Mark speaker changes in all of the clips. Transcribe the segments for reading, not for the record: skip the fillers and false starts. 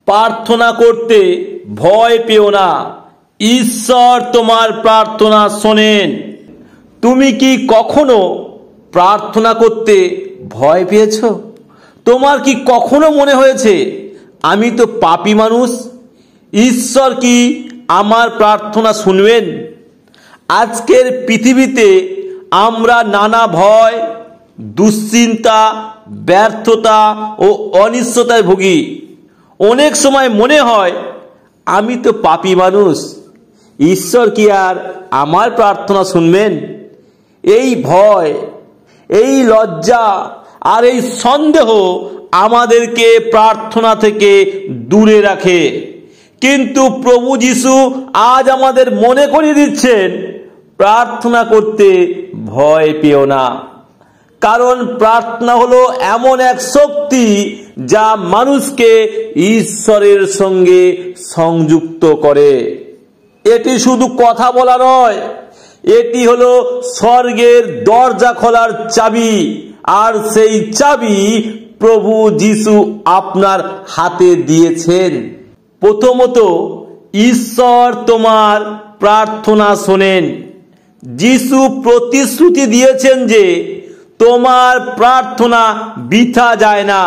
Speaker 1: প্রার্থনা করতে ভয় পেও না, ঈশ্বর তোমার প্রার্থনা শোনেন। তুমি কি কখনো প্রার্থনা করতে ভয় পেয়েছ? তোমার কি কখনো মনে হয়েছে আমি তো পাপী মানুষ, ঈশ্বর কি আমার প্রার্থনা শুনবেন? আজকের পৃথিবীতে আমরা নানা ভয়, দুশ্চিন্তা, ব্যর্থতা ও অনিশ্চয়তায় ভুগি। অনেক সময় মনে হয় আমি তো পাপী মানুষ, ঈশ্বর কি আর আমার প্রার্থনা শুনবেন? এই ভয়, এই লজ্জা আর এই সন্দেহ আমাদেরকে প্রার্থনা থেকে দূরে রাখে। কিন্তু প্রভু যিশু আজ আমাদের মনে করিয়ে দিচ্ছেন, প্রার্থনা করতে ভয় পেও না। কারণ প্রার্থনা হলো এমন এক শক্তি যা মানুষকে ঈশ্বরের সঙ্গে সংযুক্ত করে। এটি শুধু কথা বলা নয়, এটি হলো স্বর্গের দরজা খোলার চাবি। আর সেই চাবি প্রভু যিশু আপনার হাতে দিয়েছেন। প্রথমত, ঈশ্বর তোমার প্রার্থনা শোনেন। যিশু প্রতিশ্রুতি দিয়েছেন যে তোমার প্রার্থনা বৃথা যায় না।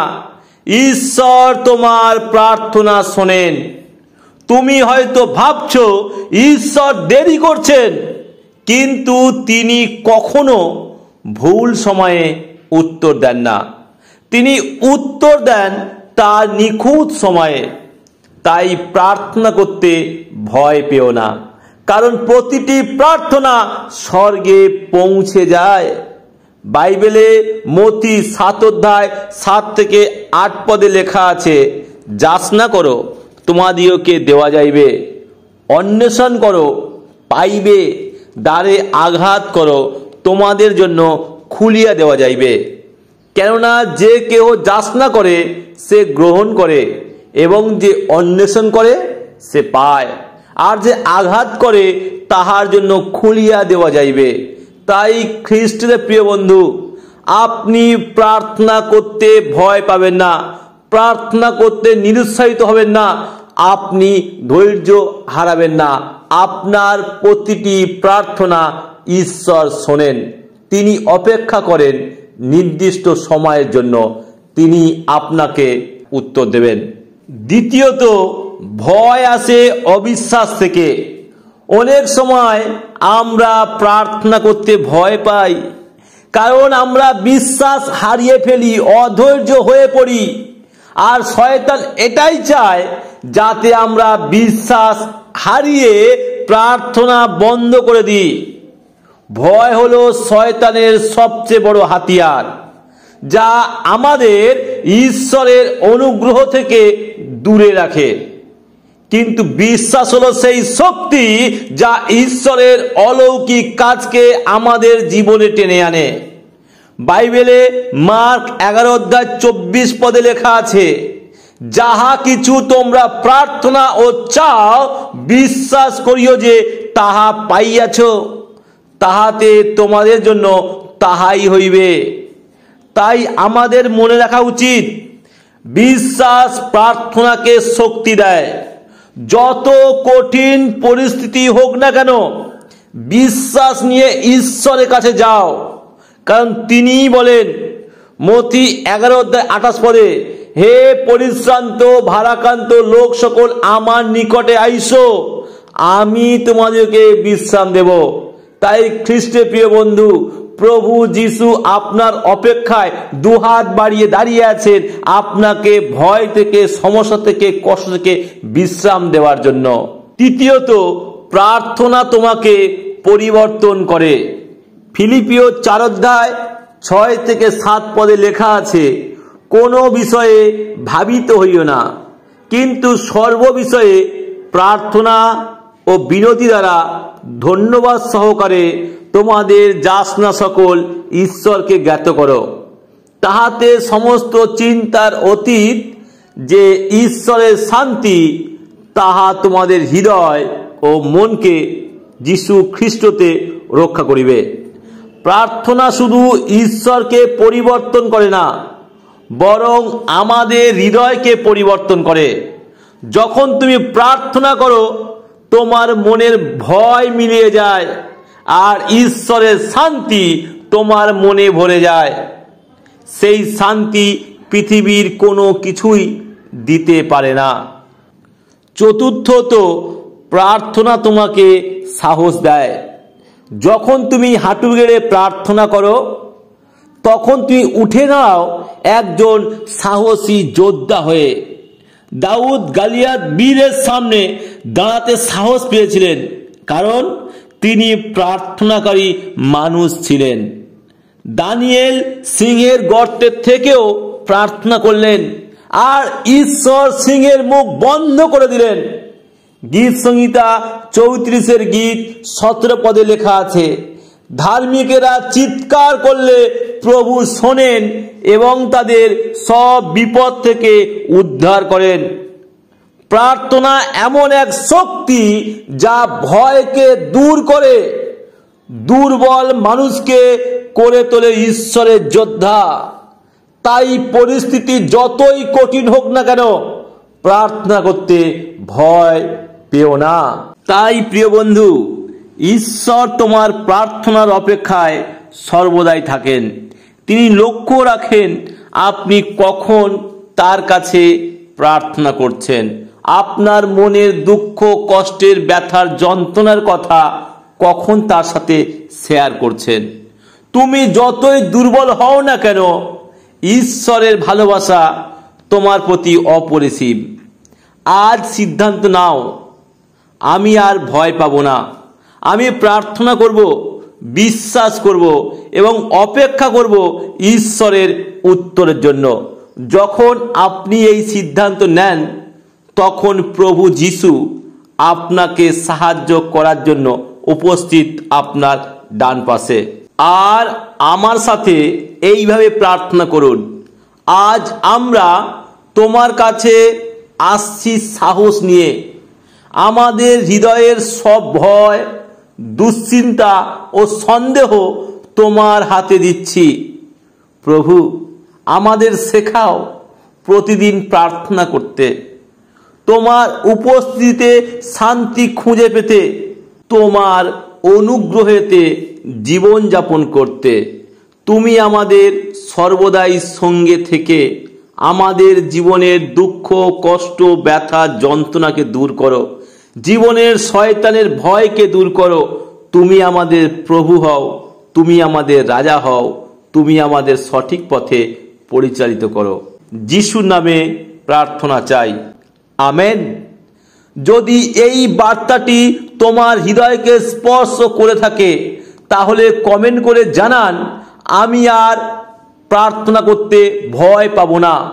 Speaker 1: ঈশ্বর তোমার প্রার্থনা শোনেন। তুমি হয়তো ভাবছো ঈশ্বর দেরি করছেন, কিন্তু তিনি কখনো ভুল সময়ে উত্তর দেন না। তিনি উত্তর দেন তার নিখুঁত সময়ে। তাই প্রার্থনা করতে ভয় পেও না, কারণ প্রতিটি প্রার্থনা স্বর্গে পৌঁছে যায়। বাইবেলে মতি 7 অধ্যায় 7 থেকে 8 পদে লেখা আছে, যাচনা করো তোমাদিওকে দেওয়া যাইবে, অন্বেষণ করো পাইবে, দ্বারে আঘাত করো তোমাদের জন্য খুলিয়া দেওয়া যাইবে। কেননা যে কেহ যাচনা করে সে গ্রহণ করে, এবং যে অন্বেষণ করে সে পায়, আর যে আঘাত করে তাহার জন্য খুলিয়া দেওয়া যাইবে। তাই খ্রিস্টের প্রিয় বন্ধু, আপনি প্রার্থনা করতে ভয় পাবেন না, প্রার্থনা করতে নিরুৎসাহিত হবেন না, আপনি ধৈর্য হারাবেন না। আপনার প্রতিটি প্রার্থনা ঈশ্বর শোনেন। তিনি অপেক্ষা করেন নির্দিষ্ট সময়ের জন্য, তিনি আপনাকে উত্তর দেবেন। দ্বিতীয়ত, ভয় আসে অবিশ্বাস থেকে। অনেক সময় আমরা প্রার্থনা করতে ভয় পাই, কারণ আমরা বিশ্বাস হারিয়ে ফেলি, অধৈর্য হয়ে পড়ি। আর শয়তান এটাই চায় যাতে আমরা বিশ্বাস হারিয়ে প্রার্থনা বন্ধ করে দিই। ভয় হলো শয়তানের সবচেয়ে বড় হাতিয়ার, যা আমাদের ঈশ্বরের অনুগ্রহ থেকে দূরে রাখে। কিন্তু বিশ্বাস হলো সেই শক্তি যা ঈশ্বরের অলৌকিক কাজকে আমাদের জীবনে টেনে আনে। বাইবেলে মার্ক 11 অধ্যায় 24 পদে লেখা আছে, যাহা কিছু তোমরা প্রার্থনা ও চাও, বিশ্বাস করিও যে তাহা পাইয়াছ, তাহাতে তোমাদের জন্য তাহাই হইবে। তাই আমাদের মনে রাখা উচিত, বিশ্বাস প্রার্থনাকে শক্তি দেয়। যত কঠিন পরিস্থিতি হোক না কেন, বিশ্বাস নিয়ে ঈশ্বরের কাছে যাও, কারণ তিনিই বলেন মতি 11 অধ্যায় 28 পদে, হে পরিশ্রান্ত ভারাক্রান্ত লোক সকল আমার নিকটে আইসো, আমি তোমাদেরকে বিশ্রাম দেব। তাই খ্রিস্টের প্রিয় বন্ধু, প্রভু যিশু আপনার অপেক্ষায় দুহাত বাড়িয়ে দাঁড়িয়ে আছেন, আপনাকে ভয় থেকে, সমস্যা থেকে, কষ্ট থেকে বিশ্রাম দেওয়ার জন্য। তৃতীয়ত, প্রার্থনা তোমাকে পরিবর্তন করে। ফিলিপিও 4 অধ্যায় 6 থেকে 7 পদে লেখা আছে, কোনো বিষয়ে ভাবিত হইও না, কিন্তু সর্ব বিষয়ে প্রার্থনা ও বিনতি দ্বারা ধন্যবাদ সহকারে তোমাদের যাচনা সকল ঈশ্বরকে জ্ঞাত করো। তাহাতে সমস্ত চিন্তার অতীত যে ঈশ্বরের শান্তি, তাহা তোমাদের হৃদয় ও মনকে যিশু খ্রিস্টতে রক্ষা করিবে। প্রার্থনা শুধু ঈশ্বরকে পরিবর্তন করে না, বরং আমাদের হৃদয়কে পরিবর্তন করে। যখন তুমি প্রার্থনা করো তোমার মনের ভয় মিলিয়ে যায় আর ঈশ্বরের শান্তি তোমার মনে ভরে যায়। সেই শান্তি পৃথিবীর কোনো কিছুই দিতে পারে না। চতুর্থত, প্রার্থনা তোমাকে সাহস দেয়। যখন তুমি হাঁটু গেড়ে প্রার্থনা করো তখন তুমি উঠে দাঁড়াও একজন সাহসী যোদ্ধা হয়ে। দাউদ গলিয়াত বীরের সামনে দাঁড়াতে সাহস পেয়েছিলেন, কারণ তিনি প্রার্থনাকারী মানুষ ছিলেন। দানিয়েল সিংহের গর্তের থেকেও প্রার্থনা করলেন, আর ঈশ্বর সিংহের মুখ বন্ধ করে দিলেন। গীত সংহিতা 34 গীত 17 পদে লেখা আছে, ধার্মিকেরা চিৎকার করলে প্রভু শোনেন এবং তাদের সব বিপদ থেকে উদ্ধার করেন। প্রার্থনা এমন এক শক্তি যা ভয়কে দূর করে, দুর্বল মানুষকে করে তোলে ঈশ্বরের যোদ্ধা। তাই পরিস্থিতি যতই কঠিন হোক না কেন, প্রার্থনা করতে ভয় পেও না। তাই প্রিয় বন্ধু, ঈশ্বর তোমার প্রার্থনার অপেক্ষায় সর্বদাই থাকেন। তিনি লক্ষ্য রাখেন আপনি কখন তার কাছে প্রার্থনা করছেন। আপনার মনের দুঃখ, কষ্টের, ব্যথার, যন্ত্রণার কথা কখন তার সাথে শেয়ার করছেন। তুমি যতই দুর্বল হও না কেন, ঈশ্বরের ভালোবাসা তোমার প্রতি অপরিসীম। আজ সিদ্ধান্ত নাও, আমি আর ভয় পাবো না। আমি প্রার্থনা করব, বিশ্বাস করব এবং অপেক্ষা করব ঈশ্বরের উত্তরের জন্য। যখন আপনি এই সিদ্ধান্ত নেন, তখন প্রভু যিশু আপনাকে সাহায্য করার জন্য উপস্থিত আপনার ডান পাশে। আর আমার সাথে এইভাবে প্রার্থনা করুন, আজ আমরা তোমার কাছে আসছি সাহস নিয়ে। আমাদের হৃদয়ের সব ভয়, দুশ্চিন্তা ও সন্দেহ তোমার হাতে দিচ্ছি। প্রভু, আমাদের শেখাও প্রতিদিন প্রার্থনা করতে, তোমার উপস্থিতিতে শান্তি খুঁজে পেতে, তোমার অনুগ্রহেতে জীবনযাপন করতে। তুমি আমাদের সর্বদাই সঙ্গে থেকে আমাদের জীবনের দুঃখ, কষ্ট, ব্যথা, যন্ত্রণাকে দূর করো। জীবনের শয়তানের ভয়কে দূর করো। তুমি আমাদের প্রভু হও, তুমি আমাদের রাজা হও, তুমি আমাদের সঠিক পথে পরিচালিত করো। যিশুর নামে প্রার্থনা চাই, আমেন। যদি এই বার্তাটি তোমার হৃদয়কে স্পর্শ করে থাকে, তাহলে কমেন্ট করে জানান, আমি আর প্রার্থনা করতে ভয় পাবো না।